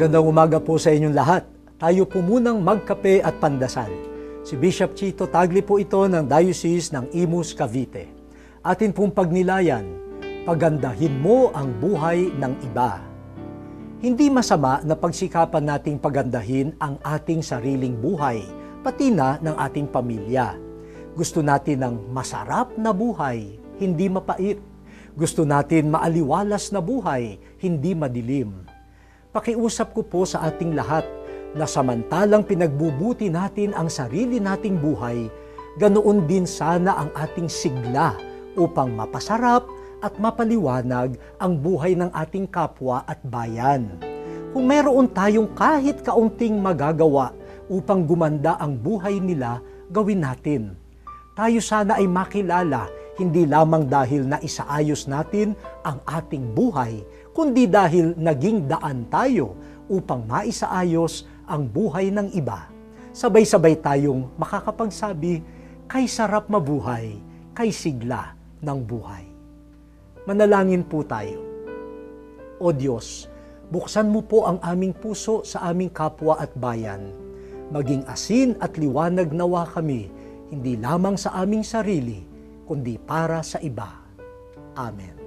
Magandang umaga po sa inyong lahat. Tayo po munang magkape at pandasal. Si Bishop Chito Tagle po ito ng Diocese ng Imus, Cavite. Atin pong pagnilayan, pagandahin mo ang buhay ng iba. Hindi masama na pagsikapan nating pagandahin ang ating sariling buhay, pati na ng ating pamilya. Gusto natin ng masarap na buhay, hindi mapait. Gusto natin maaliwalas na buhay, hindi madilim. Pakiusap ko po sa ating lahat na samantalang pinagbubuti natin ang sarili nating buhay, ganoon din sana ang ating sigla upang mapasarap at mapaliwanag ang buhay ng ating kapwa at bayan. Kung mayroon tayong kahit kaunting magagawa upang gumanda ang buhay nila, gawin natin. Tayo sana ay makilala hindi lamang dahil na isaayos natin ang ating buhay, kundi dahil naging daan tayo upang maisaayos ang buhay ng iba. Sabay-sabay tayong makakapagsabi, kay sarap mabuhay, kay sigla ng buhay. Manalangin po tayo. O Diyos, buksan mo po ang aming puso sa aming kapwa at bayan. Maging asin at liwanag nawa kami, hindi lamang sa aming sarili, kundi para sa iba. Amen.